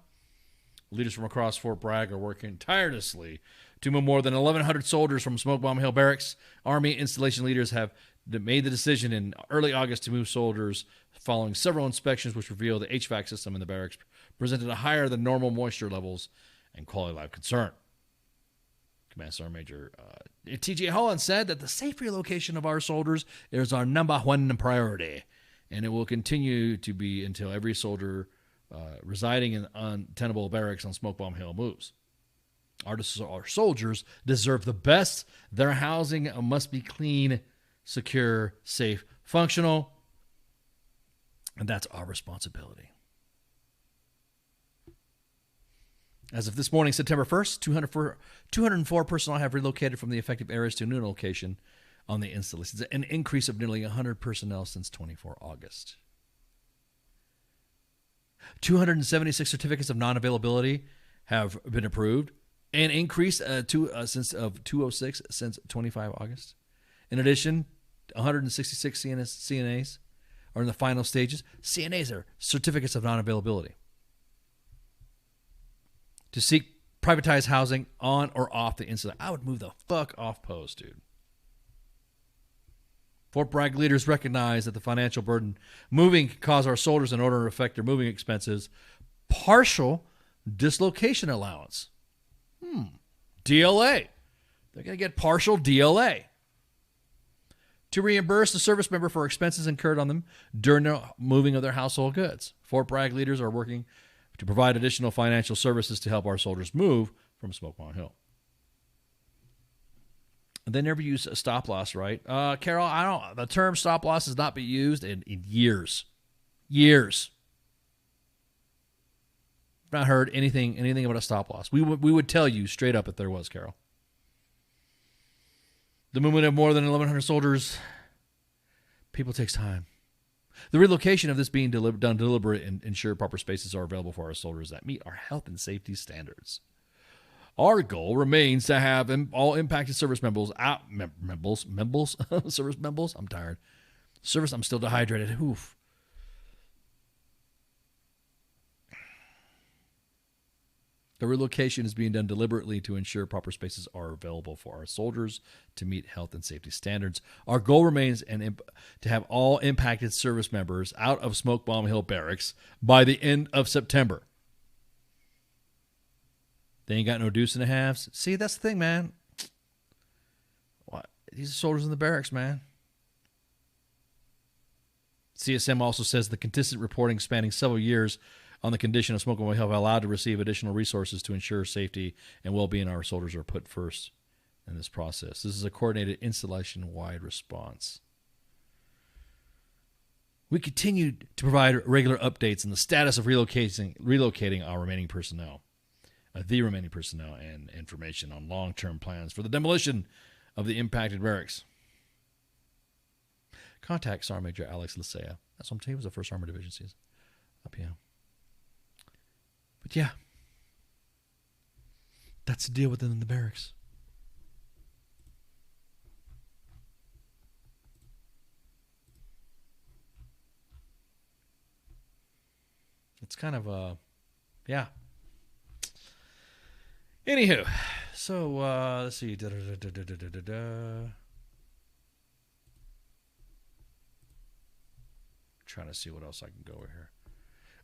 leaders from across Fort Bragg are working tirelessly to move more than 1,100 soldiers from Smoke Bomb Hill Barracks. Army installation leaders have made the decision in early August to move soldiers following several inspections which revealed the HVAC system in the barracks presented a higher than normal moisture levels and quality of life concern. Command Sergeant Major T.J. Holland said that the safe relocation of our soldiers is our number one priority, and it will continue to be until every soldier residing in untenable barracks on Smoke Bomb Hill moves. Our soldiers deserve the best. Their housing must be clean, secure, safe, functional, and that's our responsibility. As of this morning, September 1st, 204 personnel have relocated from the affected areas to a new location on the installations, an increase of nearly 100 personnel since 24 August. 276 certificates of non-availability have been approved, an increase since 206 since 25 August. In addition, 166 CNAs are in the final stages. CNAs are certificates of non-availability to seek privatized housing on or off the incident. I would move the fuck off post, dude. Fort Bragg leaders recognize that the financial burden moving could cause our soldiers in order to affect their moving expenses. Partial dislocation allowance. DLA. They're going to get partial DLA to reimburse the service member for expenses incurred on them during the moving of their household goods. Fort Bragg leaders are working to provide additional financial services to help our soldiers move from Smoke Bomb Hill. They never use a stop loss, right? Carol, the term stop loss has not been used in years. Years. Not heard anything about a stop loss. We would tell you straight up if there was, Carol. The movement of more than 1,100 soldiers, people takes time. The relocation of this being done deliberate and ensure proper spaces are available for our soldiers that meet our health and safety standards. Our goal remains to have all impacted service members out. Service members. I'm tired. I'm still dehydrated. Oof. The relocation is being done deliberately to ensure proper spaces are available for our soldiers to meet health and safety standards. Our goal remains to have all impacted service members out of Smoke Bomb Hill Barracks by the end of September. They ain't got no deuce and a halves. See, that's the thing, man. What? These are soldiers in the barracks, man. CSM also says the consistent reporting spanning several years on the condition of Smoke Bomb Hill have allowed to receive additional resources to ensure safety and well-being of our soldiers are put first in this process. This is a coordinated installation-wide response. We continue to provide regular updates on the status of relocating our remaining personnel. And information on long-term plans for the demolition of the impacted barracks. Contact Sergeant Major Alex Licea. That's what I'm telling you, he was the 1st Armored Division season. Up here. But yeah, that's the deal within the barracks. It's kind of yeah. Anywho, so let's see. Trying to see what else I can go over here.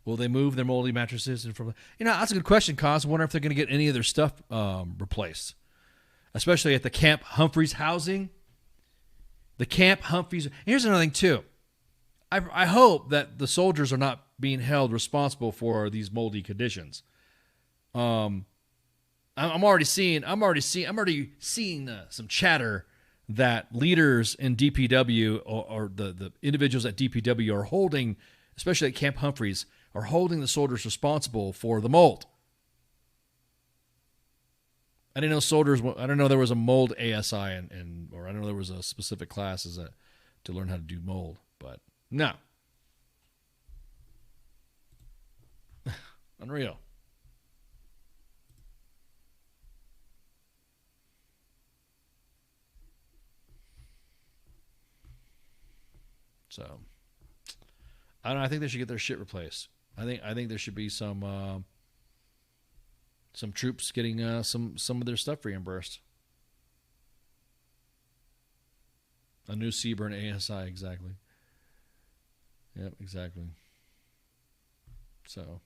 Will they move their moldy mattresses and from? That's a good question, Cos. I wonder if they're going to get any of their stuff replaced, especially at the Camp Humphreys housing. The Camp Humphreys. Here's another thing too. I hope that the soldiers are not being held responsible for these moldy conditions. I'm already seeing some chatter that leaders in DPW or the individuals at DPW are holding, especially at Camp Humphreys, are holding the soldiers responsible for the mold. I didn't know there was a mold ASI or I don't know there was a specific class to learn how to do mold, but no. Unreal. So, I don't know. I think they should get their shit replaced. I think there should be some troops getting some of their stuff reimbursed. A new Seaburn ASI, exactly. Yep, exactly. So,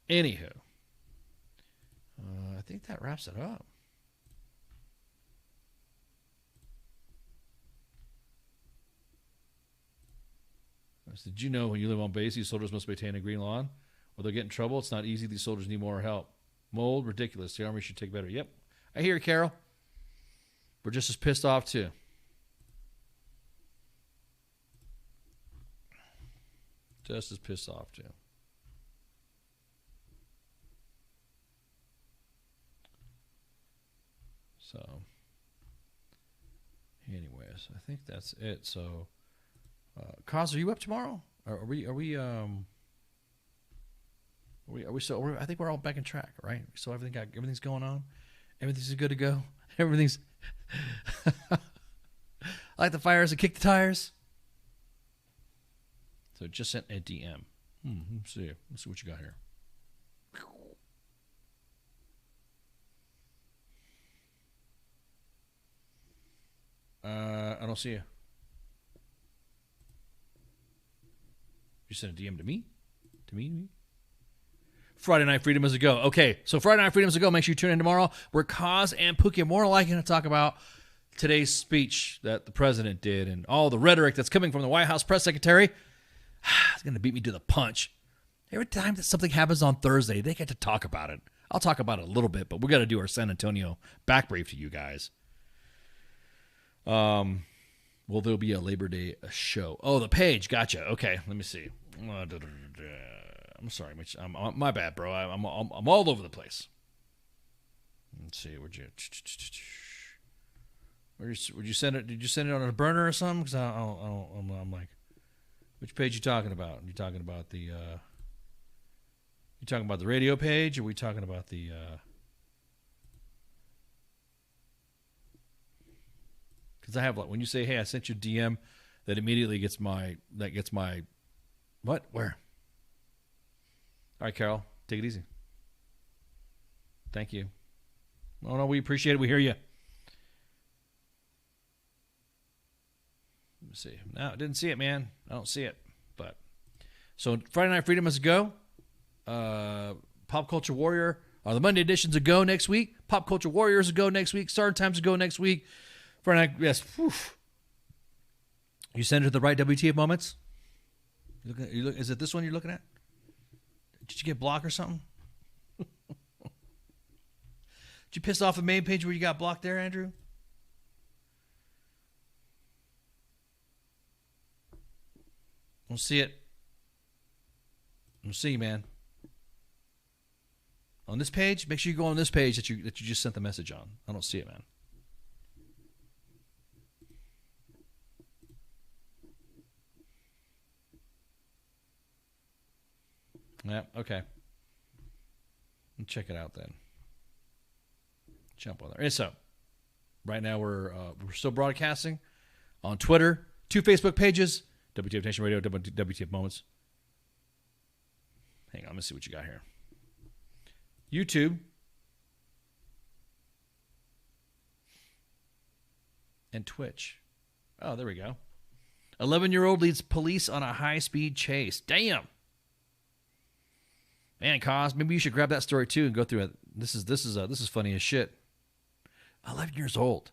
anywho, I think that wraps it up. Did you know when you live on base, these soldiers must maintain a green lawn? Or they'll get in trouble. It's not easy. These soldiers need more help. Mold, ridiculous. The Army should take better. Yep. I hear you, Carol. We're just as pissed off, too. Just as pissed off, too. So, anyways, I think that's it. So, Cos, are you up tomorrow? Are we still? I think we're all back in track, right? So everything's going on. Everything's good to go. Everything's light the fires and kick the tires. So just sent a DM. Let's see what you got here. I don't see you. You sent a DM to me? To me? Friday Night Freedom is a go. Okay, so Friday Night Freedom is a go. Make sure you tune in tomorrow. Where Kaz and Pookie are more likely to talk about today's speech that the president did and all the rhetoric that's coming from the White House press secretary. It's going to beat me to the punch. Every time that something happens on Thursday, they get to talk about it. I'll talk about it a little bit, but we got to do our San Antonio back brief to you guys. Well, there'll be a Labor Day show. Oh, the page. Gotcha. Okay, let me see. I'm sorry, Mitch. My bad, bro. I'm all over the place. Let's see. Would you send it? Did you send it on a burner or something? Because I'm like, which page you talking about? Are you talking about the? You talking about the radio page? Or are we talking about the? Because I have like when you say, "Hey, I sent you a DM," that immediately gets my what? Where? All right, Carol, take it easy. Thank you. Oh no, we appreciate it. We hear you. Let me see. No, I didn't see it, man. I don't see it. But so Friday Night Freedom is a go. Pop Culture Warrior. The Monday edition's a go next week. Pop Culture Warriors a go next week. Start Time's a go next week. Friday Night, yes. Whew. You send it to the right WTF moments? Is it this one you're looking at? Did you get blocked or something? Did you piss off the main page where you got blocked there, Andrew? Don't see it. Don't see you, man. On this page, make sure you go on this page that you just sent the message on. I don't see it, man. Yeah, okay. Check it out then. Jump on there. So, right now we're still broadcasting on Twitter, 2 Facebook pages, WTF Nation Radio, WTF Moments. Hang on, let me see what you got here. YouTube. And Twitch. Oh, there we go. 11-year-old leads police on a high-speed chase. Damn. Man, Cos, maybe you should grab that story too and go through it. This is funny as shit. 11 years old.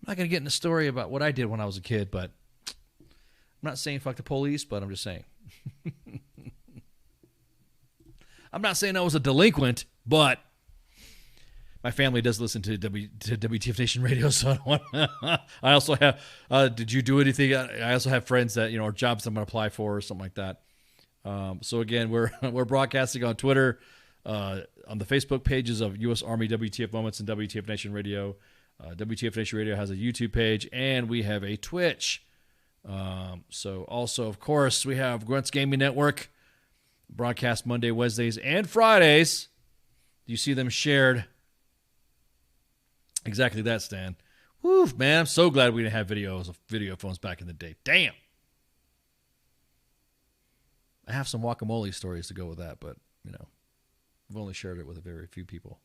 I'm not gonna get in a story about what I did when I was a kid, but I'm not saying fuck the police, but I'm just saying. I'm not saying I was a delinquent, but my family does listen to WTF Nation Radio, so I don't want. I also have. Did you do anything? I also have friends that or jobs I'm gonna apply for or something like that. So again, we're broadcasting on Twitter, on the Facebook pages of U.S. Army WTF Moments and WTF Nation Radio. WTF Nation Radio has a YouTube page, and we have a Twitch. So also, of course, we have Grunts Gaming Network, broadcast Monday, Wednesdays, and Fridays. You see them shared. Exactly that, Stan. Woo, man, I'm so glad we didn't have video phones back in the day. Damn. I have some guacamole stories to go with that, but, you know, I've only shared it with a very few people.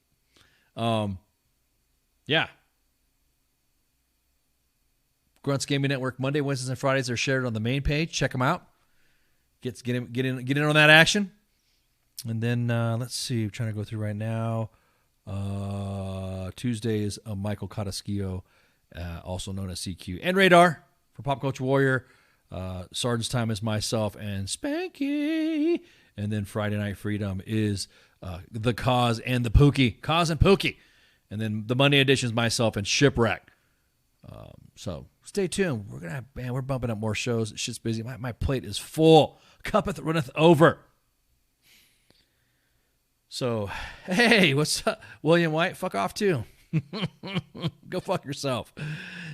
Yeah. Grunts Gaming Network, Monday, Wednesdays, and Fridays are shared on the main page. Check them out. Get in on that action. And then, let's see, I'm trying to go through right now. Tuesday is Michael Cataskio, also known as CQ, and Radar for Pop Culture Warrior. Sergeant's Time is myself and Spanky. And then Friday Night Freedom is the Cause and the Pookie. Cause and Pookie. And then the Monday edition is myself and Shipwreck. So stay tuned. We're bumping up more shows. Shit's busy. My plate is full. Cuppeth runneth over. So, hey, what's up, William White? Fuck off too. Go fuck yourself.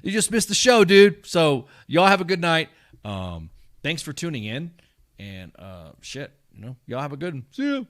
You just missed the show, dude. So y'all have a good night. Thanks for tuning in. And y'all have a good one. See you.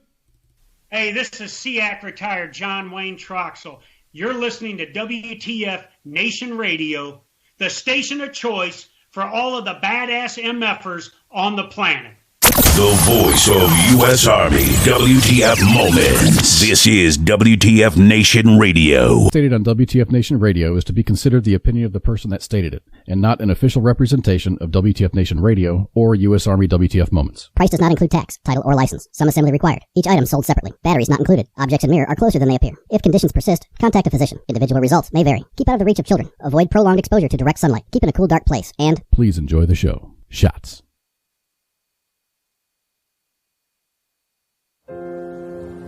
Hey, this is SEAC retired John Wayne Troxel. You're listening to WTF Nation Radio, the station of choice for all of the badass MFers on the planet. The voice of U.S. Army, WTF Moments. This is WTF Nation Radio. Stated on WTF Nation Radio is to be considered the opinion of the person that stated it, and not an official representation of WTF Nation Radio or U.S. Army WTF Moments. Price does not include tax, title, or license. Some assembly required. Each item sold separately. Batteries not included. Objects in mirror are closer than they appear. If conditions persist, contact a physician. Individual results may vary. Keep out of the reach of children. Avoid prolonged exposure to direct sunlight. Keep in a cool, dark place. And please enjoy the show. Shots.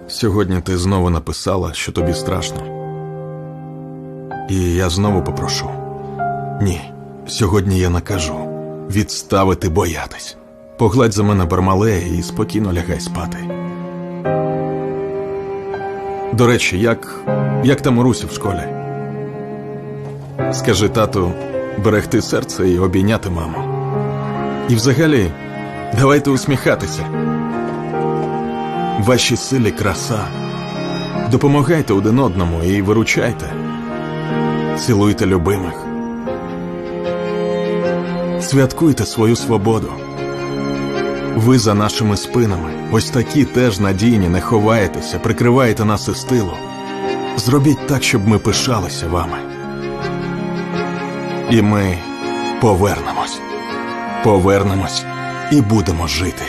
Сьогодні ти знову написала, що тобі страшно. І я знову попрошу. Ні, сьогодні я накажу відставити боятись. Погладь за мене бармале і спокійно лягай спати. До речі, як там Руся в школі? Скажи тату берегти серце і обійняти маму. І взагалі, давайте усміхатися. Вашій силі краса. Допомагайте один одному і виручайте. Цілуйте любимих. Святкуйте свою свободу. Ви за нашими спинами. Ось такі теж надійні, не ховаєтеся, прикриваєте нас із тилу. Зробіть так, щоб ми пишалися вами. І ми повернемось. Повернемось і будемо жити.